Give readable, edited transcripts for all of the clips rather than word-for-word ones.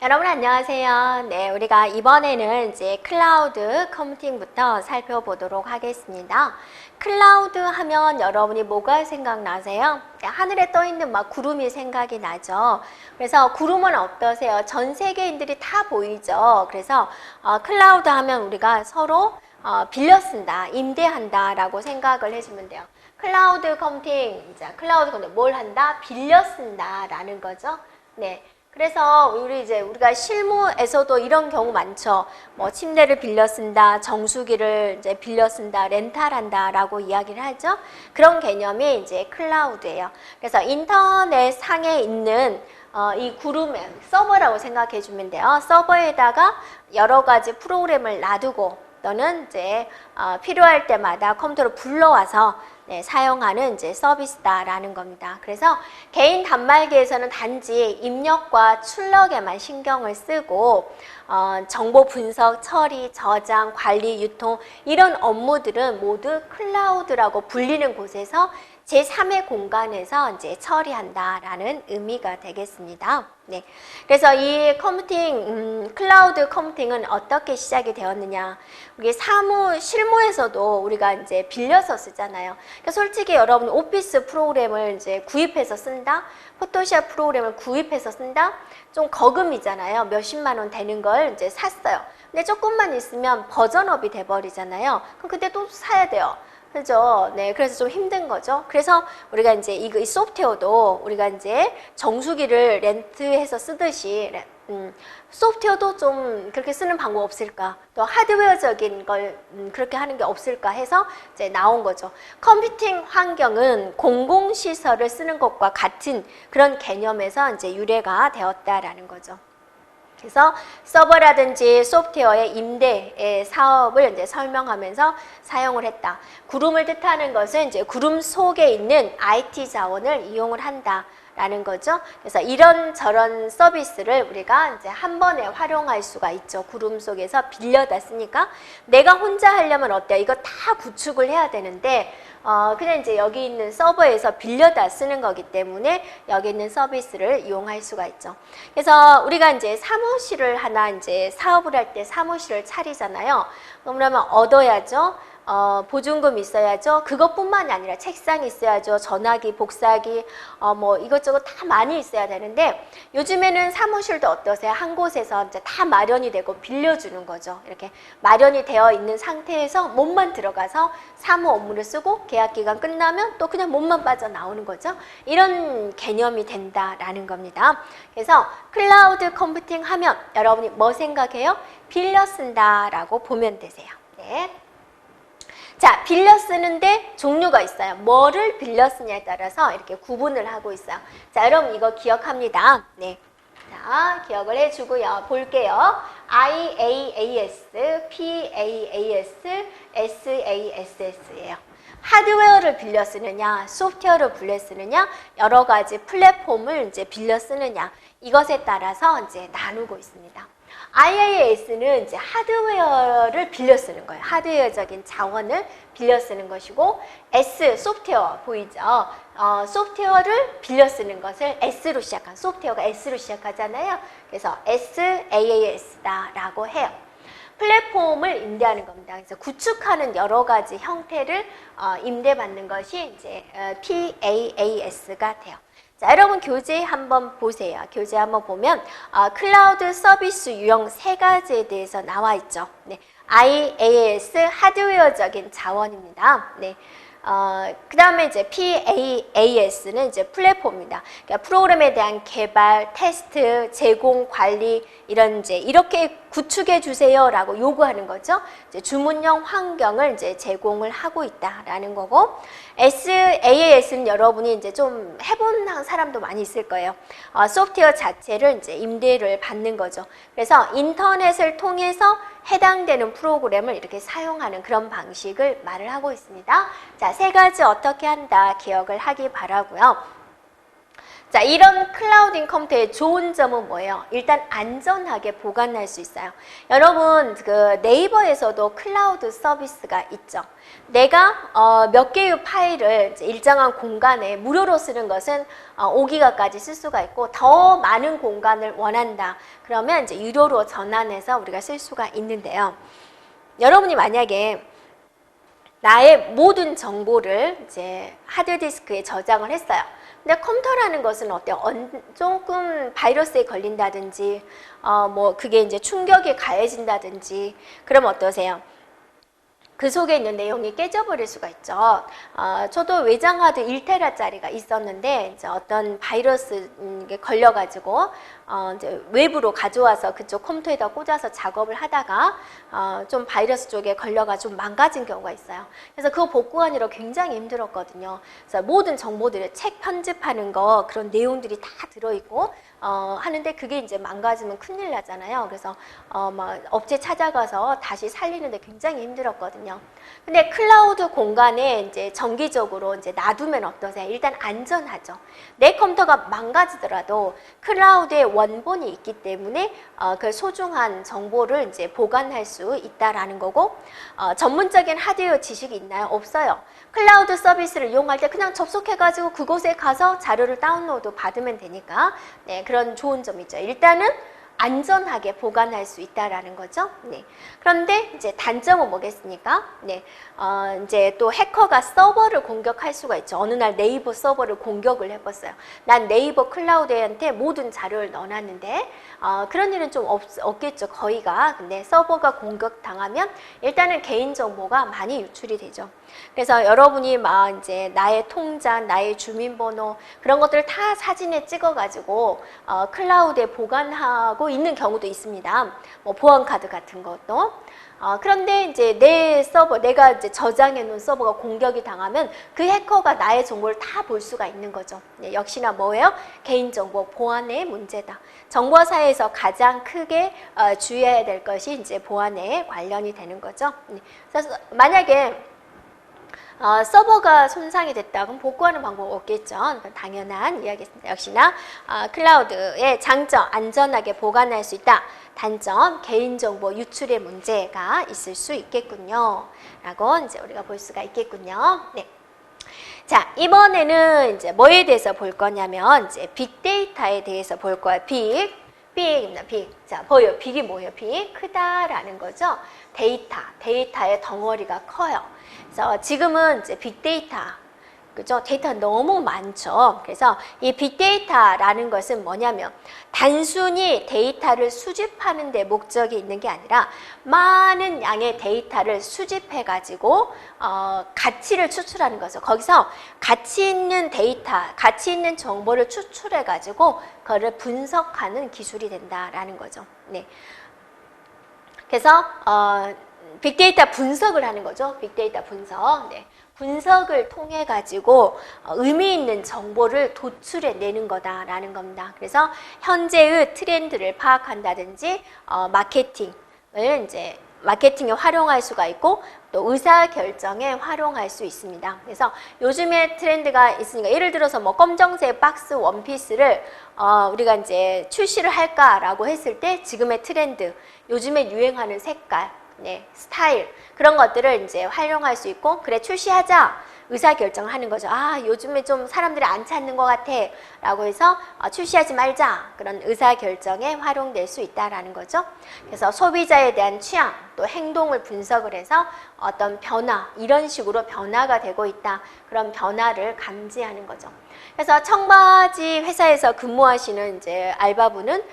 여러분 안녕하세요. 네, 우리가 이번에는 이제 클라우드 컴퓨팅부터 살펴보도록 하겠습니다. 클라우드 하면 여러분이 뭐가 생각나세요? 하늘에 떠 있는 막 구름이 생각이 나죠. 그래서 구름은 어떠세요? 전 세계인들이 다 보이죠. 그래서 클라우드 하면 우리가 서로 빌려 쓴다, 임대한다 라고 생각을 해주면 돼요. 클라우드 컴퓨팅, 클라우드 컴퓨팅 뭘 한다? 빌려 쓴다 라는 거죠. 네. 그래서 우리가 실무에서도 이런 경우 많죠. 뭐 침대를 빌려 쓴다, 정수기를 이제 빌려 쓴다, 렌탈한다라고 이야기를 하죠. 그런 개념이 이제 클라우드예요. 그래서 인터넷 상에 있는 이 구름 서버라고 생각해 주면 돼요. 서버에다가 여러 가지 프로그램을 놔두고 또는 이제 필요할 때마다 컴퓨터로 불러와서 사용하는 이제 서비스다라는 겁니다. 그래서 개인 단말기에서는 단지 입력과 출력에만 신경을 쓰고 정보 분석, 처리, 저장, 관리, 유통 이런 업무들은 모두 클라우드라고 불리는 곳에서 제3의 공간에서 이제 처리한다라는 의미가 되겠습니다. 네. 그래서 이 컴퓨팅, 클라우드 컴퓨팅은 어떻게 시작이 되었느냐. 우리 실무에서도 우리가 이제 빌려서 쓰잖아요. 그러니까 솔직히 여러분 오피스 프로그램을 이제 구입해서 쓴다? 포토샵 프로그램을 구입해서 쓴다? 좀 거금이잖아요. 몇십만 원 되는 걸 이제 샀어요. 근데 조금만 있으면 버전업이 돼버리잖아요. 그럼 그때 또 사야 돼요. 그죠? 네, 그래서 좀 힘든 거죠. 그래서 우리가 이제 이 소프트웨어도 우리가 이제 정수기를 렌트해서 쓰듯이 소프트웨어도 좀 그렇게 쓰는 방법 없을까? 또 하드웨어적인 걸 그렇게 하는 게 없을까 해서 이제 나온 거죠. 컴퓨팅 환경은 공공시설을 쓰는 것과 같은 그런 개념에서 이제 유래가 되었다라는 거죠. 그래서 서버라든지 소프트웨어의 임대 사업을 이제 설명하면서 사용을 했다. 구름을 뜻하는 것은 이제 구름 속에 있는 IT 자원을 이용을 한다라는 거죠. 그래서 이런저런 서비스를 우리가 이제 한 번에 활용할 수가 있죠. 구름 속에서 빌려다 쓰니까 내가 혼자 하려면 어때요? 이거 다 구축을 해야 되는데 그냥 이제 여기 있는 서버에서 빌려다 쓰는 거기 때문에 여기 있는 서비스를 이용할 수가 있죠. 그래서 우리가 이제 사무실을 하나 이제 사업을 할 때 사무실을 차리잖아요. 그러면 얻어야죠. 보증금 있어야죠. 그것뿐만이 아니라 책상이 있어야죠. 전화기, 복사기, 뭐 이것저것 다 많이 있어야 되는데 요즘에는 사무실도 어떠세요? 한 곳에서 이제 다 마련이 되고 빌려주는 거죠. 이렇게 마련이 되어 있는 상태에서 몸만 들어가서 사무 업무를 쓰고 계약 기간 끝나면 또 그냥 몸만 빠져나오는 거죠. 이런 개념이 된다라는 겁니다. 그래서 클라우드 컴퓨팅 하면 여러분이 뭐 생각해요? 빌려 쓴다라고 보면 되세요. 네. 자, 빌려 쓰는데 종류가 있어요. 뭐를 빌려 쓰냐에 따라서 이렇게 구분을 하고 있어요. 자, 여러분 이거 기억합니다. 네. 자, 기억을 해주고요. 볼게요. IaaS, PaaS, SaaS예요. 하드웨어를 빌려 쓰느냐, 소프트웨어를 빌려 쓰느냐, 여러 가지 플랫폼을 이제 빌려 쓰느냐, 이것에 따라서 이제 나누고 있습니다. IaaS는 이제 하드웨어를 빌려 쓰는 거예요. 하드웨어적인 자원을 빌려 쓰는 것이고, S, 소프트웨어 보이죠? 소프트웨어를 빌려 쓰는 것을 S로 시작한, 소프트웨어가 S로 시작하잖아요. 그래서 SaaS다라고 해요. 플랫폼을 임대하는 겁니다. 그래서 구축하는 여러 가지 형태를 임대받는 것이 이제 PaaS가 돼요. 자, 여러분 교재 한번 보세요. 교재 한번 보면 클라우드 서비스 유형 3가지에 대해서 나와 있죠. 네, IaaS 하드웨어적인 자원입니다. 네. 그 다음에 이제 PaaS는 이제 플랫폼입니다. 그러니까 프로그램에 대한 개발, 테스트, 제공, 관리, 이렇게 구축해 주세요라고 요구하는 거죠. 이제 주문형 환경을 이제 제공을 하고 있다라는 거고, SaaS는 여러분이 이제 좀 해본 사람도 많이 있을 거예요. 소프트웨어 자체를 이제 임대를 받는 거죠. 그래서 인터넷을 통해서 해당되는 프로그램을 이렇게 사용하는 그런 방식을 말을 하고 있습니다. 자, 3가지 어떻게 한다 기억을 하기 바라고요. 자, 이런 클라우딩 컴퓨터의 좋은 점은 뭐예요? 일단 안전하게 보관할 수 있어요. 여러분, 그 네이버에서도 클라우드 서비스가 있죠. 내가 몇 개의 파일을 일정한 공간에 무료로 쓰는 것은 5기가까지 쓸 수가 있고, 더 많은 공간을 원한다. 그러면 이제 유료로 전환해서 우리가 쓸 수가 있는데요. 여러분이 만약에 나의 모든 정보를 이제 하드디스크에 저장을 했어요. 근데 컴퓨터라는 것은 어때요? 조금 바이러스에 걸린다든지, 뭐 그게 이제 충격이 가해진다든지, 그럼 어떠세요? 그 속에 있는 내용이 깨져버릴 수가 있죠. 저도 외장 하드 1테라짜리가 있었는데, 이제 어떤 바이러스에 걸려가지고, 이제 외부로 가져와서 그쪽 컴퓨터에다 꽂아서 작업을 하다가, 좀 바이러스 쪽에 걸려가지고 좀 망가진 경우가 있어요. 그래서 그거 복구하느라 굉장히 힘들었거든요. 그래서 모든 정보들을 책 편집하는 거, 그런 내용들이 다 들어있고, 하는데 그게 이제 망가지면 큰일 나잖아요. 그래서 막 업체 찾아가서 다시 살리는데 굉장히 힘들었거든요. 근데 클라우드 공간에 이제 정기적으로 이제 놔두면 어떠세요? 일단 안전하죠. 내 컴퓨터가 망가지더라도 클라우드에 원본이 있기 때문에 그 소중한 정보를 이제 보관할 수 있다라는 거고, 전문적인 하드웨어 지식이 있나요? 없어요. 클라우드 서비스를 이용할 때 그냥 접속해가지고 그곳에 가서 자료를 다운로드 받으면 되니까, 네, 그런 좋은 점이죠. 일단은 안전하게 보관할 수 있다라는 거죠. 네. 그런데 이제 단점은 뭐겠습니까? 네. 이제 또 해커가 서버를 공격할 수가 있죠. 어느 날 네이버 서버를 공격을 해봤어요. 난 네이버 클라우드한테 모든 자료를 넣어놨는데, 그런 일은 좀 없겠죠. 거의가. 근데 서버가 공격당하면 일단은 개인정보가 많이 유출이 되죠. 그래서 여러분이 막 이제 나의 통장, 나의 주민번호 그런 것들을 다 사진에 찍어가지고 클라우드에 보관하고 있는 경우도 있습니다. 뭐 보안카드 같은 것도. 그런데 이제 내 서버, 내가 이제 저장해 놓은 서버가 공격이 당하면 그 해커가 나의 정보를 다 볼 수가 있는 거죠. 네, 역시나 뭐예요? 개인정보 보안의 문제다. 정보사에서 가장 크게 주의해야 될 것이 이제 보안에 관련이 되는 거죠. 네, 그래서 만약에 서버가 손상이 됐다. 그럼 복구하는 방법 없겠죠. 당연한 이야기입니다. 역시나 클라우드의 장점, 안전하게 보관할 수 있다. 단점, 개인정보 유출의 문제가 있을 수 있겠군요. 라고 이제 우리가 볼 수가 있겠군요. 네. 자, 이번에는 이제 뭐에 대해서 볼 거냐면, 이제 빅데이터에 대해서 볼 거예요. 빅입니다. 빅. 자, 보여요. 빅이 뭐예요? 빅? 크다라는 거죠. 데이터의 덩어리가 커요. 그래서 지금은 이제 빅데이터, 그죠? 데이터가 너무 많죠. 그래서 이 빅데이터라는 것은 뭐냐면 단순히 데이터를 수집하는 데 목적이 있는 게 아니라 많은 양의 데이터를 수집해 가지고 가치를 추출하는 거죠. 거기서 가치 있는 데이터, 가치 있는 정보를 추출해 가지고 그거를 분석하는 기술이 된다라는 거죠. 네. 그래서 빅데이터 분석을 하는 거죠. 빅데이터 분석. 네. 분석을 통해 가지고 의미 있는 정보를 도출해 내는 거다라는 겁니다. 그래서 현재의 트렌드를 파악한다든지 마케팅에 활용할 수가 있고 또 의사 결정에 활용할 수 있습니다. 그래서 요즘에 트렌드가 있으니까 예를 들어서 뭐 검정색 박스 원피스를 우리가 이제 출시를 할까라고 했을 때 지금의 트렌드, 요즘에 유행하는 색깔, 네, 스타일 그런 것들을 이제 활용할 수 있고, 그래 출시하자 의사결정을 하는 거죠. 요즘에 좀 사람들이 안 찾는 것 같아 라고 해서 출시하지 말자, 그런 의사결정에 활용될 수 있다라는 거죠. 그래서 소비자에 대한 취향 또 행동을 분석을 해서 어떤 변화, 이런 식으로 변화가 되고 있다, 그런 변화를 감지하는 거죠. 그래서 청바지 회사에서 근무하시는 이제 알바분은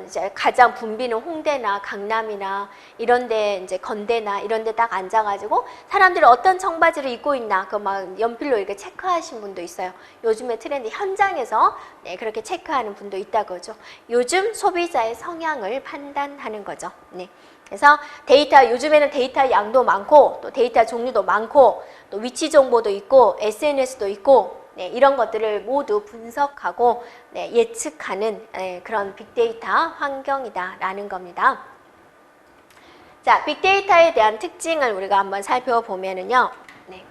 이제 가장 붐비는 홍대나 강남이나 이런데 이제 건대나 이런데 딱 앉아가지고 사람들이 어떤 청바지를 입고 있나 그 막 연필로 이렇게 체크하신 분도 있어요. 요즘에 트렌드 현장에서 네, 그렇게 체크하는 분도 있다고 하죠. 요즘 소비자의 성향을 판단하는 거죠. 네. 그래서 요즘에는 데이터 양도 많고 또 데이터 종류도 많고 또 위치 정보도 있고 SNS도 있고, 네, 이런 것들을 모두 분석하고 네, 예측하는 그런 빅데이터 환경이다라는 겁니다. 자, 빅데이터에 대한 특징을 우리가 한번 살펴보면은요. 네.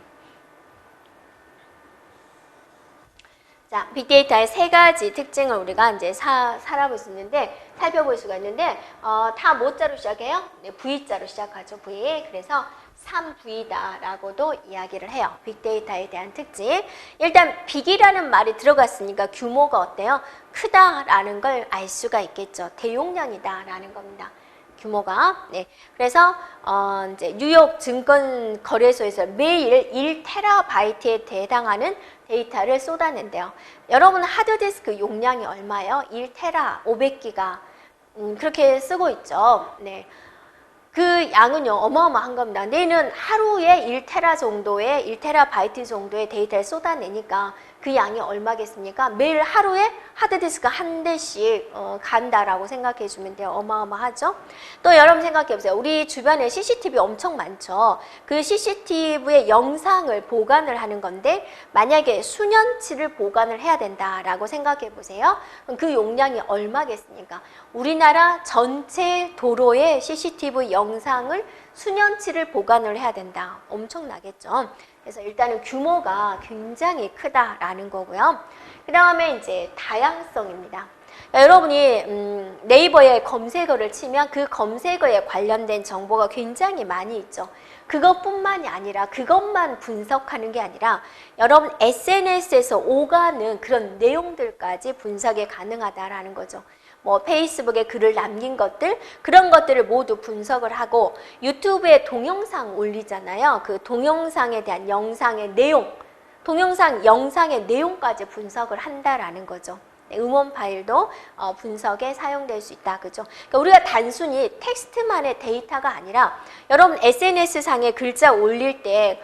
자, 빅데이터의 세 가지 특징을 우리가 이제 살펴볼 수 있는데, 다 뭐자로 시작해요? 네, V자로 시작하죠, V. 그래서 3V다라고도 이야기를 해요. 빅데이터에 대한 특징. 일단 빅이라는 말이 들어갔으니까 규모가 어때요? 크다라는 걸 알 수가 있겠죠. 대용량이다라는 겁니다. 규모가. 네. 그래서 이제 뉴욕 증권 거래소에서 매일 1테라바이트에 해당하는 데이터를 쏟아낸대요. 여러분 하드디스크 용량이 얼마예요? 1테라 500기가 그렇게 쓰고 있죠. 네. 그 양은요 어마어마한 겁니다. 내는 하루에 1테라바이트 정도의 데이터를 쏟아내니까 그 양이 얼마겠습니까? 매일 하루에 하드디스크 한 대씩 간다라고 생각해 주면 돼요. 어마어마하죠? 또 여러분 생각해 보세요. 우리 주변에 CCTV 엄청 많죠? 그 CCTV의 영상을 보관을 하는 건데 만약에 수년치를 보관을 해야 된다라고 생각해 보세요. 그럼 그 용량이 얼마겠습니까? 우리나라 전체 도로의 CCTV 영상을 수년치를 보관을 해야 된다. 엄청나겠죠? 그래서 일단은 규모가 굉장히 크다라는 거고요. 그 다음에 이제 다양성입니다. 그러니까 여러분이 네이버에 검색어를 치면 그 검색어에 관련된 정보가 굉장히 많이 있죠. 그것뿐만이 아니라 그것만 분석하는 게 아니라 여러분 SNS에서 오가는 그런 내용들까지 분석이 가능하다라는 거죠. 뭐 페이스북에 글을 남긴 것들 그런 것들을 모두 분석을 하고 유튜브에 동영상 올리잖아요. 그 동영상에 대한 영상의 내용까지 분석을 한다라는 거죠. 음원 파일도 분석에 사용될 수 있다. 그죠? 그러니까 우리가 단순히 텍스트만의 데이터가 아니라 여러분 SNS 상에 글자 올릴 때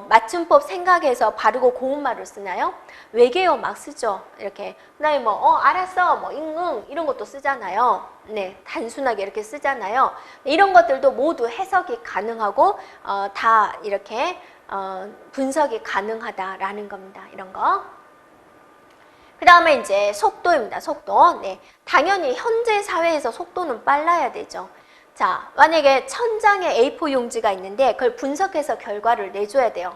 맞춤법 생각해서 바르고 고운 말을 쓰나요? 외계어 막 쓰죠. 이렇게. 그다음에 알았어, 응, 이런 것도 쓰잖아요. 네, 단순하게 이렇게 쓰잖아요. 이런 것들도 모두 해석이 가능하고 다 이렇게 분석이 가능하다라는 겁니다. 이런 거. 그 다음에 이제 속도입니다. 속도. 네. 당연히 현재 사회에서 속도는 빨라야 되죠. 자, 만약에 1000장의 A4 용지가 있는데 그걸 분석해서 결과를 내줘야 돼요.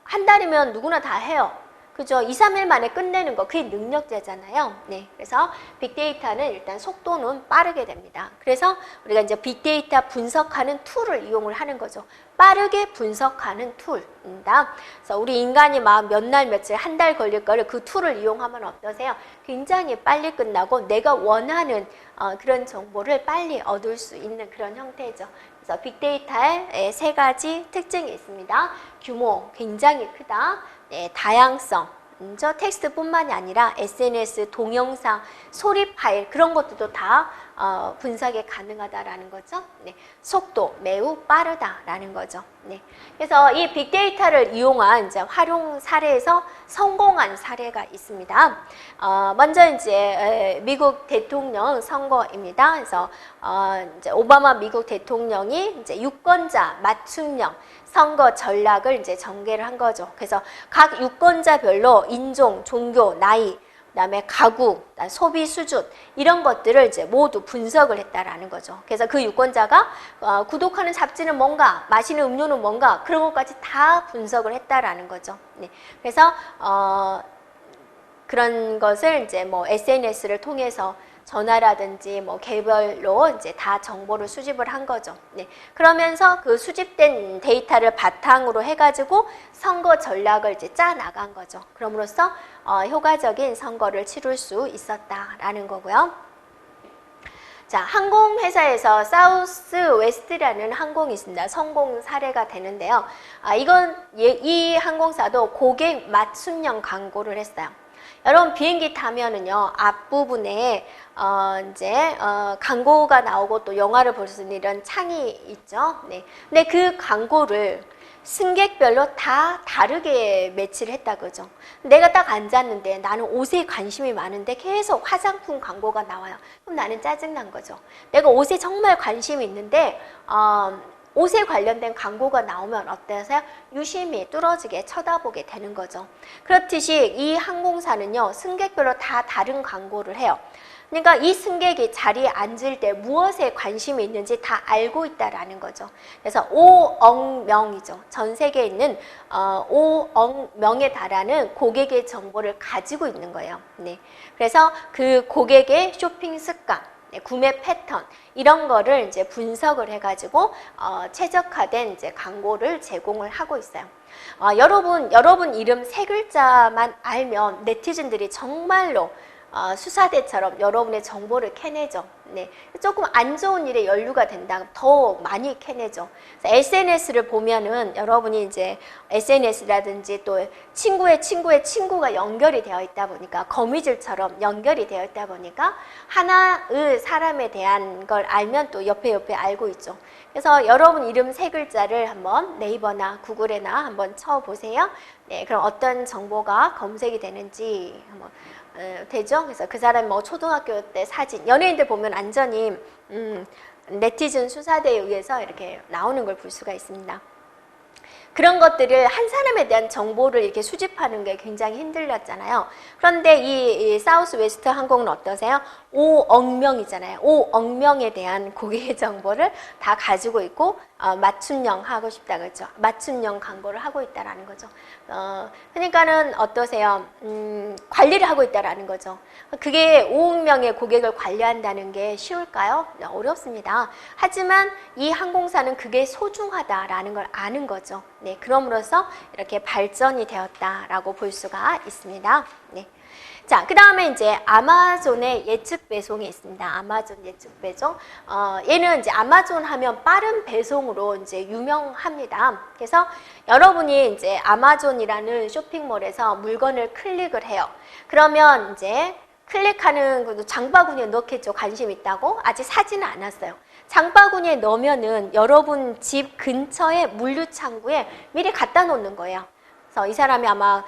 한 달이면 누구나 다 해요. 그죠? 2, 3일 만에 끝내는 거, 그게 능력자잖아요. 네. 그래서 빅데이터는 일단 속도는 빠르게 됩니다. 그래서 우리가 이제 빅데이터 분석하는 툴을 이용을 하는 거죠. 빠르게 분석하는 툴입니다. 그래서 우리 인간이 막 몇 날, 며칠, 한 달 걸릴 거를 그 툴을 이용하면 어떠세요? 굉장히 빨리 끝나고 내가 원하는 그런 정보를 빨리 얻을 수 있는 그런 형태죠. 그래서 빅데이터의 세 가지 특징이 있습니다. 규모, 굉장히 크다. 네, 다양성, 저 텍스트뿐만이 아니라 SNS, 동영상, 소리 파일 그런 것들도 다 분석이 가능하다라는 거죠. 네, 속도 매우 빠르다라는 거죠. 네, 그래서 이 빅데이터를 이용한 이제 활용 사례에서 성공한 사례가 있습니다. 먼저 이제 미국 대통령 선거입니다. 그래서 이제 오바마 미국 대통령이 이제 유권자 맞춤형 선거 전략을 이제 전개를 한 거죠. 그래서 각 유권자별로 인종, 종교, 나이, 그다음에 가구, 소비 수준 이런 것들을 이제 모두 분석을 했다라는 거죠. 그래서 그 유권자가 구독하는 잡지는 뭔가, 마시는 음료는 뭔가 그런 것까지 다 분석을 했다라는 거죠. 네. 그래서 그런 것을 이제 뭐 SNS를 통해서 전화라든지 뭐 개별로 이제 다 정보를 수집을 한 거죠. 네. 그러면서 그 수집된 데이터를 바탕으로 해가지고 선거 전략을 이제 짜 나간 거죠. 그럼으로써 효과적인 선거를 치룰 수 있었다라는 거고요. 자, 항공회사에서 사우스 웨스트라는 항공이 있습니다. 성공 사례가 되는데요. 이 항공사도 고객 맞춤형 광고를 했어요. 여러분 비행기 타면은요 앞부분에 이제 광고가 나오고 또 영화를 볼 수 있는 이런 창이 있죠. 네. 근데 그 광고를 승객별로 다 다르게 매치를 했다 그죠. 내가 딱 앉았는데 나는 옷에 관심이 많은데 계속 화장품 광고가 나와요. 그럼 나는 짜증난 거죠. 내가 옷에 정말 관심이 있는데 옷에 관련된 광고가 나오면 어떠세요? 유심히 뚫어지게 쳐다보게 되는 거죠. 그렇듯이 이 항공사는요 승객별로 다 다른 광고를 해요. 그러니까 이 승객이 자리에 앉을 때 무엇에 관심이 있는지 다 알고 있다라는 거죠. 그래서 5억 명이죠. 전 세계에 있는 5억 명에 달하는 고객의 정보를 가지고 있는 거예요. 네. 그래서 그 고객의 쇼핑 습관, 구매 패턴 이런 거를 이제 분석을 해가지고 최적화된 이제 광고를 제공을 하고 있어요. 여러분 이름 세 글자만 알면 네티즌들이 정말로 수사대처럼 여러분의 정보를 캐내죠. 네. 조금 안 좋은 일에 연루가 된다면 더 많이 캐내죠. SNS를 보면은 여러분이 이제 SNS라든지 또 친구의 친구가 연결이 되어 있다 보니까 거미줄처럼 연결이 되어 있다 보니까 하나의 사람에 대한 걸 알면 또 옆에 알고 있죠. 그래서 여러분 이름 세 글자를 한번 네이버나 구글에나 한번 쳐보세요. 네, 그럼 어떤 정보가 검색이 되는지 한번 되죠? 그래서 그 사람이 뭐 초등학교 때 사진, 연예인들 보면 안전히 네티즌 수사대에 의해서 이렇게 나오는 걸 볼 수가 있습니다. 그런 것들을 한 사람에 대한 정보를 이렇게 수집하는 게 굉장히 힘들었잖아요. 그런데 이 사우스 웨스트 항공은 어떠세요? 5억 명이잖아요. 5억 명에 대한 고객의 정보를 다 가지고 있고 맞춤형 하고 싶다 그랬죠. 맞춤형 광고를 하고 있다라는 거죠. 그러니까는 어떠세요? 관리를 하고 있다라는 거죠. 그게 5억 명의 고객을 관리한다는 게 쉬울까요? 어렵습니다. 하지만 이 항공사는 그게 소중하다라는 걸 아는 거죠. 네, 그럼으로써 이렇게 발전이 되었다라고 볼 수가 있습니다. 네. 자, 그 다음에 이제 아마존의 예측 배송이 있습니다. 아마존 예측 배송. 얘는 이제 아마존 하면 빠른 배송으로 이제 유명합니다. 그래서 여러분이 이제 아마존이라는 쇼핑몰에서 물건을 클릭을 해요. 그러면 이제 클릭하는 것도 장바구니에 넣겠죠. 관심 있다고. 아직 사지는 않았어요. 장바구니에 넣으면은 여러분 집 근처에 물류창고에 미리 갖다 놓는 거예요. 그래서 이 사람이 아마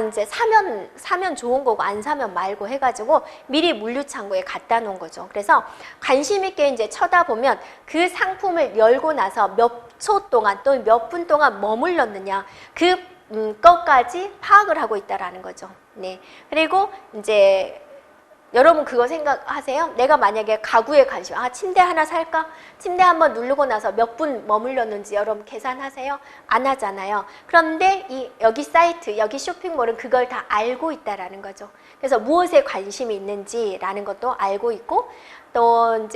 이제 사면 좋은 거고 안 사면 말고 해가지고 미리 물류창고에 갖다 놓은 거죠. 그래서 관심 있게 이제 쳐다보면 그 상품을 열고 나서 몇 초 동안 또는 몇 분 동안 머물렀느냐 그것까지 파악을 하고 있다라는 거죠. 네. 그리고 이제 여러분 그거 생각하세요? 내가 만약에 가구에 관심, 침대 하나 살까? 침대 한번 누르고 나서 몇 분 머물렀는지 여러분 계산하세요? 안 하잖아요. 그런데 여기 사이트, 여기 쇼핑몰은 그걸 다 알고 있다라는 거죠. 그래서 무엇에 관심이 있는지라는 것도 알고 있고, 또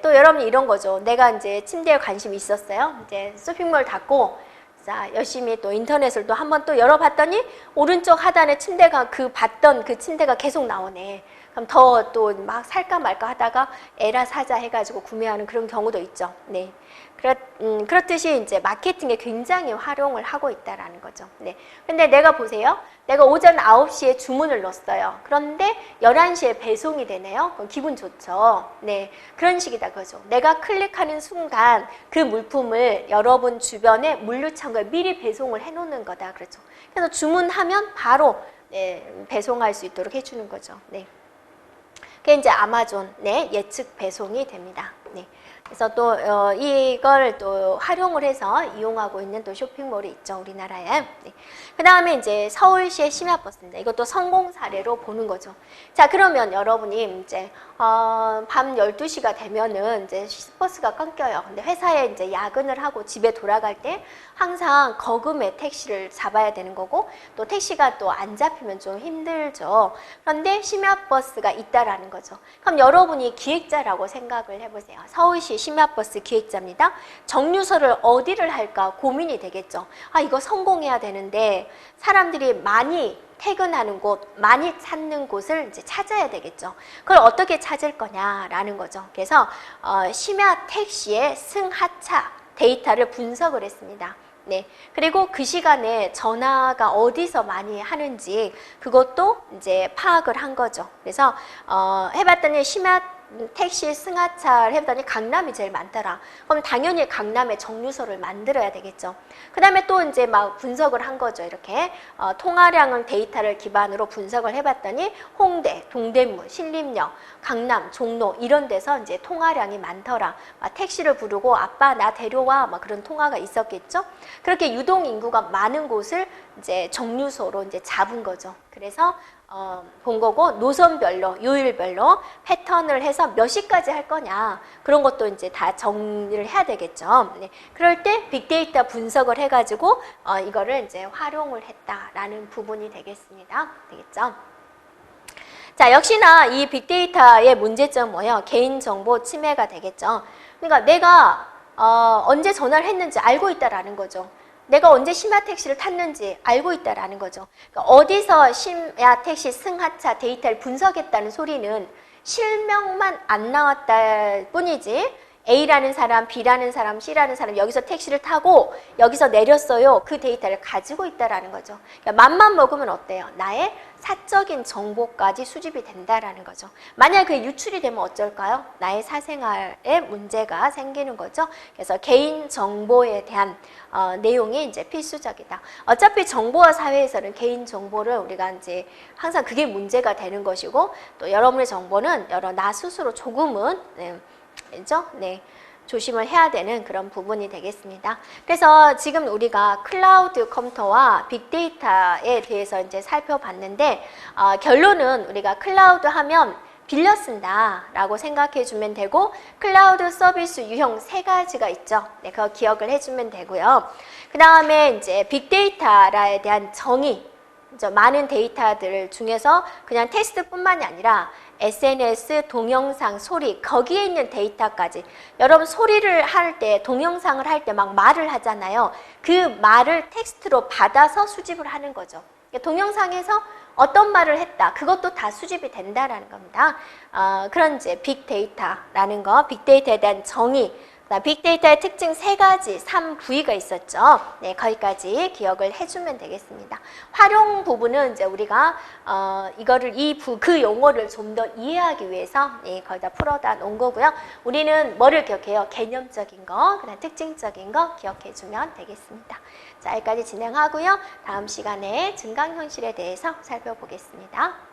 여러분이 이런 거죠. 내가 이제 침대에 관심이 있었어요. 이제 쇼핑몰 닫고, 자, 열심히 또 인터넷을 또 한번 또 열어봤더니 오른쪽 하단에 침대가 봤던 그 침대가 계속 나오네. 그럼 더 또 막 살까 말까 하다가 에라 사자 해가지고 구매하는 그런 경우도 있죠. 네. 그렇듯이 이제 마케팅에 굉장히 활용을 하고 있다라는 거죠. 네. 근데 내가 보세요. 내가 오전 9시에 주문을 넣었어요. 그런데 11시에 배송이 되네요. 그럼 기분 좋죠. 네. 그런 식이다 그거죠. 내가 클릭하는 순간 그 물품을 여러분 주변에 물류창고에 미리 배송을 해 놓는 거다. 그렇죠. 그래서 주문하면 바로 배송할 수 있도록 해주는 거죠. 네. 그게 이제 아마존 예측 배송이 됩니다. 네. 그래서 또 이걸 또 활용을 해서 이용하고 있는 또 쇼핑몰이 있죠, 우리나라에. 네. 그 다음에 이제 서울시의 심야버스입니다. 이것도 성공 사례로 보는 거죠. 자, 그러면 여러분이 이제 밤 12시가 되면은 이제 버스가 끊겨요. 근데 회사에 이제 야근을 하고 집에 돌아갈 때 항상 거금의 택시를 잡아야 되는 거고, 또 택시가 또 안 잡히면 좀 힘들죠. 그런데 심야버스가 있다라는 거죠. 그럼 여러분이 기획자라고 생각을 해보세요. 서울시 심야버스 기획자입니다. 정류소를 어디를 할까 고민이 되겠죠. 이거 성공해야 되는데 사람들이 많이 퇴근하는 곳, 많이 찾는 곳을 이제 찾아야 되겠죠. 그걸 어떻게 찾을 거냐라는 거죠. 그래서 심야 택시의 승하차 데이터를 분석을 했습니다. 네. 그리고 그 시간에 전화가 어디서 많이 하는지 그것도 이제 파악을 한 거죠. 그래서 해봤더니 심야 택시 승하차를 해봤더니 강남이 제일 많더라. 그럼 당연히 강남에 정류소를 만들어야 되겠죠. 그 다음에 또 이제 막 분석을 한 거죠. 이렇게 통화량은 데이터를 기반으로 분석을 해봤더니 홍대, 동대문, 신림역, 강남, 종로 이런 데서 이제 통화량이 많더라. 택시를 부르고 아빠 나 데려와 막 그런 통화가 있었겠죠. 그렇게 유동 인구가 많은 곳을 이제 정류소로 이제 잡은 거죠. 그래서 본 거고 노선별로, 요일별로 패턴을 해서 몇 시까지 할 거냐 그런 것도 이제 다 정리를 해야 되겠죠. 네. 그럴 때 빅데이터 분석을 해가지고 이거를 이제 활용을 했다라는 부분이 되겠습니다. 되겠죠? 자, 역시나 이 빅데이터의 문제점은 뭐예요? 개인정보 침해가 되겠죠. 그러니까 내가 언제 전화를 했는지 알고 있다라는 거죠. 내가 언제 심야택시를 탔는지 알고 있다라는 거죠. 그러니까 어디서 심야택시 승하차 데이터를 분석했다는 소리는 실명만 안 나왔다 뿐이지 A라는 사람, B라는 사람, C라는 사람 여기서 택시를 타고 여기서 내렸어요. 그 데이터를 가지고 있다라는 거죠. 그러니까 맘만 먹으면 어때요? 나의 사적인 정보까지 수집이 된다라는 거죠. 만약 그게 유출이 되면 어쩔까요? 나의 사생활에 문제가 생기는 거죠. 그래서 개인 정보에 대한 내용이 이제 필수적이다. 어차피 정보화 사회에서는 개인 정보를 우리가 이제 항상 그게 문제가 되는 것이고 또 여러분의 정보는 나 스스로 조금은 그죠? 네. 조심을 해야 되는 그런 부분이 되겠습니다. 그래서 지금 우리가 클라우드 컴퓨터와 빅데이터에 대해서 이제 살펴봤는데 결론은 우리가 클라우드 하면 빌려 쓴다라고 생각해 주면 되고 클라우드 서비스 유형 3가지가 있죠. 네, 그거 기억을 해주면 되고요. 그 다음에 이제 빅데이터에 대한 정의, 많은 데이터들 중에서 그냥 텍스트뿐만이 아니라 SNS, 동영상, 소리 거기에 있는 데이터까지 여러분 소리를 할 때 동영상을 할 때 막 말을 하잖아요. 그 말을 텍스트로 받아서 수집을 하는 거죠. 동영상에서 어떤 말을 했다 그것도 다 수집이 된다라는 겁니다. 그런 이제 빅데이터라는 거, 빅데이터에 대한 정의, 빅데이터의 특징 3가지, 3부위가 있었죠. 네, 거기까지 기억을 해주면 되겠습니다. 활용 부분은 이제 우리가 이거를 그 용어를 좀 더 이해하기 위해서 거기다 풀어다 놓은 거고요. 우리는 뭐를 기억해요? 개념적인 거, 그다음 특징적인 거 기억해주면 되겠습니다. 자, 여기까지 진행하고요. 다음 시간에 증강현실에 대해서 살펴보겠습니다.